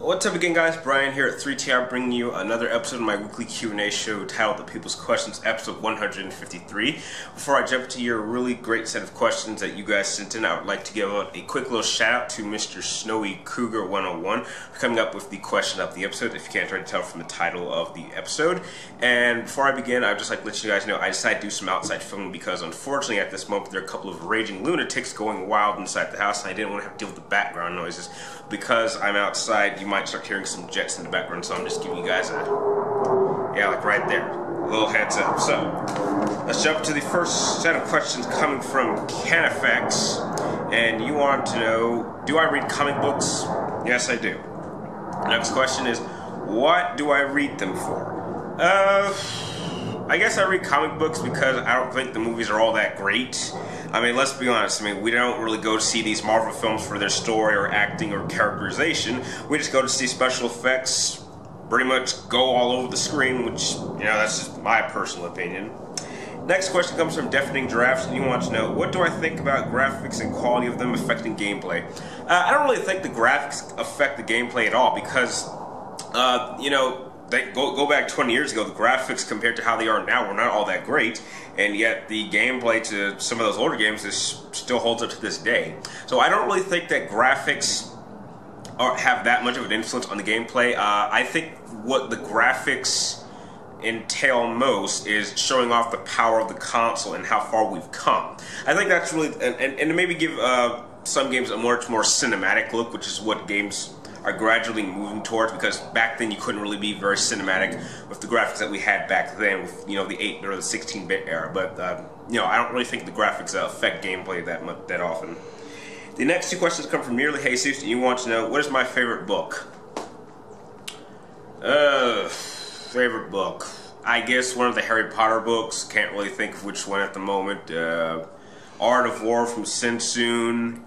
What's up again, guys? Brian here at 3TR bringing you another episode of my weekly Q&A show titled The People's Questions, episode 153. Before I jump into your really great set of questions that you guys sent in, I would like to give out a quick little shout out to Mr. Snowy Cougar 101 for coming up with the question of the episode, if you can't try to tell from the title of the episode. And before I begin, I'd just like to let you guys know I decided to do some outside filming because unfortunately at this moment there are a couple of raging lunatics going wild inside the house and I didn't want to have to deal with the background noises. Because I'm outside, you might start hearing some jets in the background, so I'm just giving you guys like right there, a little heads up. So, let's jump to the first set of questions coming from Canifex, and you want to know, do I read comic books? Yes, I do. Next question is, what do I read them for? I guess I read comic books because I don't think the movies are all that great. I mean, let's be honest. I mean, we don't really go to see these Marvel films for their story or acting or characterization. We just go to see special effects pretty much go all over the screen, which, you know, that's just my personal opinion. Next question comes from Deafening Giraffes, and you want to know, what do I think about graphics and quality of them affecting gameplay? I don't really think the graphics affect the gameplay at all because, you know, go back 20 years ago, the graphics compared to how they are now were not all that great, and yet the gameplay to some of those older games still holds up to this day. So I don't really think that graphics have that much of an influence on the gameplay. I think what the graphics entail most is showing off the power of the console and how far we've come. I think that's really, and to maybe give some games a much more cinematic look, which is what games are gradually moving towards, because back then you couldn't really be very cinematic with the graphics that we had back then with, you know, the 8 or the 16-bit era. But you know, I don't really think the graphics affect gameplay that often. The next two questions come from Nearly Jesus, and you want to know, what is my favorite book? Favorite book? I guess one of the Harry Potter books. Can't really think of which one at the moment. Art of War from Sun Tzu.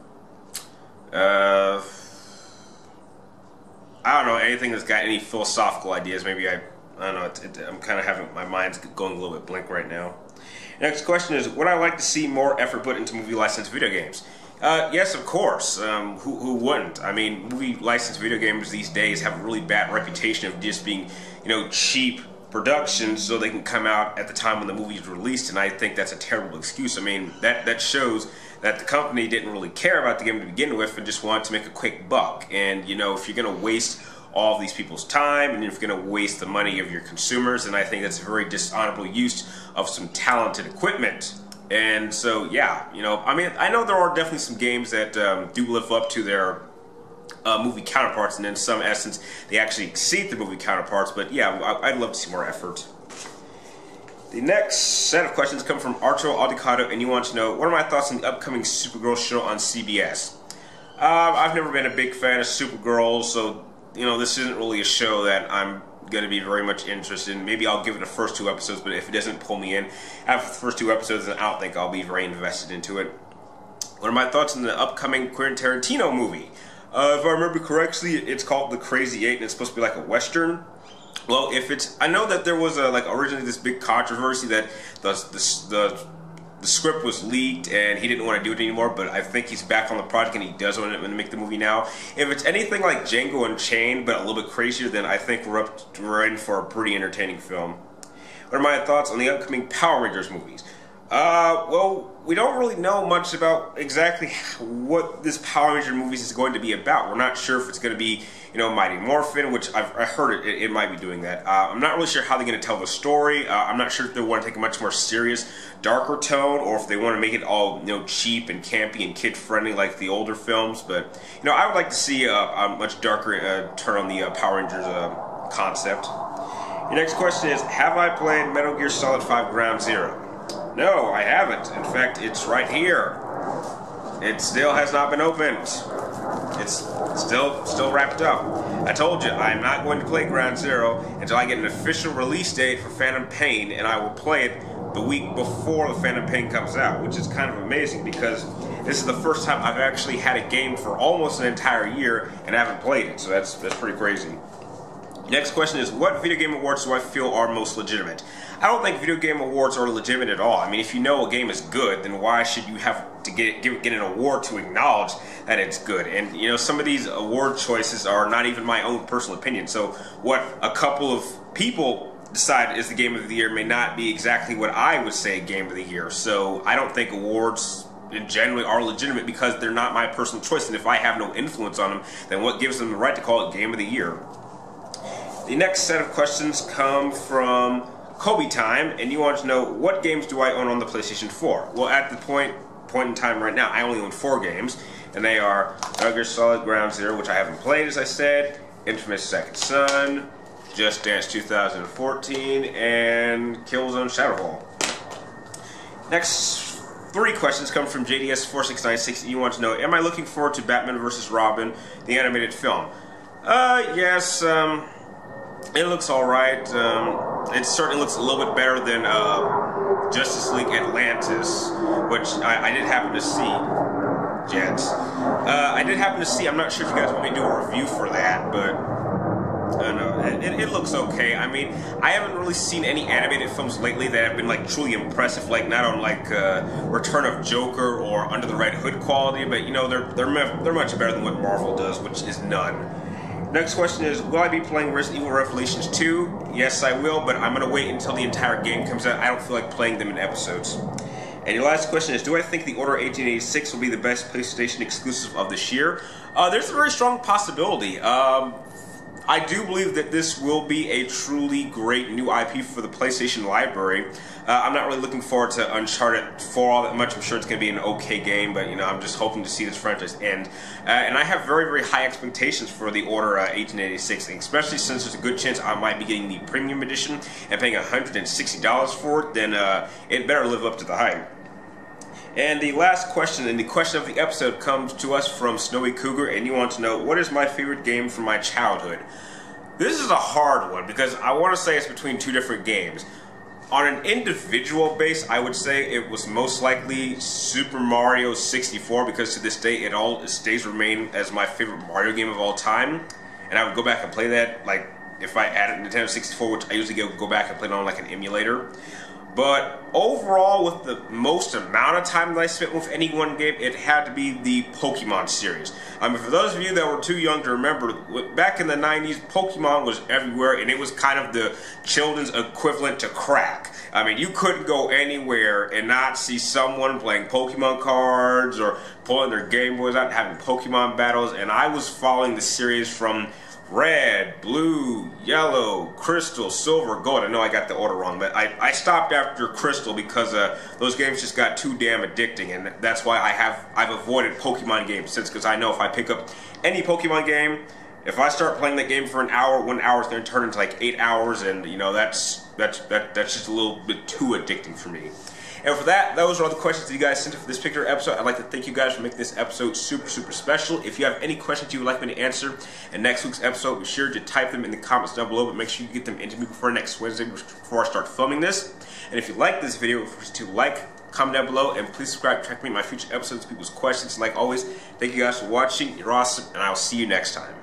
I don't know, anything that's got any philosophical ideas. Maybe I don't know, I'm kind of having, my mind's going a little bit blank right now. Next question is, would I like to see more effort put into movie licensed video games? Yes, of course. Who wouldn't? I mean, movie licensed video games these days have a really bad reputation of just being, you know, cheap productions so they can come out at the time when the movie is released, and I think that's a terrible excuse. I mean, that shows that the company didn't really care about the game to begin with and just wanted to make a quick buck. And, you know, if you're going to waste all of these people's time and if you're going to waste the money of your consumers, then I think that's a very dishonorable use of some talented equipment. And so, yeah, you know, I mean, I know there are definitely some games that do live up to their movie counterparts, and in some essence, they actually exceed the movie counterparts, but yeah, I'd love to see more effort. The next set of questions come from Arturo Aldicado, and you want to know, what are my thoughts on the upcoming Supergirl show on CBS? I've never been a big fan of Supergirl, so, you know, this isn't really a show that I'm going to be very much interested in. Maybe I'll give it the first 2 episodes, but if it doesn't pull me in after the first 2 episodes, then I don't think I'll be very invested into it. What are my thoughts on the upcoming Quentin Tarantino movie? If I remember correctly, it's called The Crazy Eight, and it's supposed to be like a Western. Well, if it's, I know that there was like originally this big controversy that the script was leaked and he didn't want to do it anymore, but I think he's back on the project and he does want to make the movie now. If it's anything like Django Unchained, but a little bit crazier, then I think we're in for a pretty entertaining film. What are my thoughts on the upcoming Power Rangers movies? Well, we don't really know much about exactly what this Power Ranger movies is going to be about. We're not sure if it's going to be, you know, Mighty Morphin, which I heard it might be doing that. I'm not really sure how they're going to tell the story. I'm not sure if they want to take a much more serious, darker tone, or if they want to make it all, you know, cheap and campy and kid-friendly like the older films. But, you know, I would like to see a much darker turn on the Power Rangers concept. Your next question is, have I played Metal Gear Solid 5 Ground Zero? No, I haven't. In fact, it's right here. It still has not been opened. It's still wrapped up. I told you, I'm not going to play Ground Zero until I get an official release date for Phantom Pain, and I will play it the week before the Phantom Pain comes out, which is kind of amazing because this is the first time I've actually had a game for almost an entire year and I haven't played it, so that's pretty crazy. Next question is, what video game awards do I feel are most legitimate? I don't think video game awards are legitimate at all. I mean, if you know a game is good, then why should you have to get an award to acknowledge that it's good? And, you know, some of these award choices are not even my own personal opinion. So what a couple of people decide is the game of the year may not be exactly what I would say game of the year. So I don't think awards generally are legitimate because they're not my personal choice. And if I have no influence on them, then what gives them the right to call it game of the year? The next set of questions come from Kobe Time, and you want to know, what games do I own on the PlayStation 4? Well, at the point in time right now, I only own 4 games, and they are Metal Gear Solid Ground Zero, which I haven't played, as I said, Infamous Second Son, Just Dance 2014, and Killzone Shadowfall. Next 3 questions come from JDS4696, and you want to know, am I looking forward to Batman vs. Robin, the animated film? Yes, it looks alright. It certainly looks a little bit better than Justice League Atlantis, which I did happen to see. I did happen to see. I'm not sure if you guys want me to do a review for that, but no, it looks okay. I mean, I haven't really seen any animated films lately that have been like truly impressive, like not on like Return of Joker or Under the Red Hood quality, but you know they're much better than what Marvel does, which is none. Next question is, will I be playing Resident Evil Revelations 2? Yes, I will, but I'm going to wait until the entire game comes out. I don't feel like playing them in episodes. And your last question is, do I think the Order 1886 will be the best PlayStation exclusive of this year? There's a very strong possibility. I do believe that this will be a truly great new IP for the PlayStation library. I'm not really looking forward to Uncharted 4 all that much. I'm sure it's going to be an okay game, but you know, I'm just hoping to see this franchise end. And I have very, very high expectations for the Order 1886, especially since there's a good chance I might be getting the premium edition and paying $160 for it. Then it better live up to the hype. And the last question, and the question of the episode, comes to us from Snowy Cougar, and you want to know, what is my favorite game from my childhood? This is a hard one, because I want to say it's between 2 different games. On an individual base, I would say it was most likely Super Mario 64, because to this day it stays remain as my favorite Mario game of all time. And I would go back and play that, like, if I added Nintendo 64, which I usually go back and play it on like an emulator. But overall, with the most amount of time that I spent with any one game, it had to be the Pokemon series. I mean, for those of you that were too young to remember, back in the 90s, Pokemon was everywhere, and it was kind of the children's equivalent to crack. I mean, you couldn't go anywhere and not see someone playing Pokemon cards or pulling their Game Boys out and having Pokemon battles, and I was following the series from Red, Blue, Yellow, Crystal, Silver, Gold. I know I got the order wrong, but I stopped after Crystal because those games just got too damn addicting, and that's why I've avoided Pokemon games since, because I know if I pick up any Pokemon game, if I start playing that game for an hour, 1 hour is going to turn into like 8 hours, and you know that's just a little bit too addicting for me. And for that, those are all the questions that you guys sent for this particular episode. I'd like to thank you guys for making this episode super, super special. If you have any questions you would like me to answer in next week's episode, be sure to type them in the comments down below, but make sure you get them into me before next Wednesday, before I start filming this. And if you like this video, please to like, comment down below, and please subscribe to track me in my future episodes, people's questions. Like always, thank you guys for watching. You're awesome, and I'll see you next time.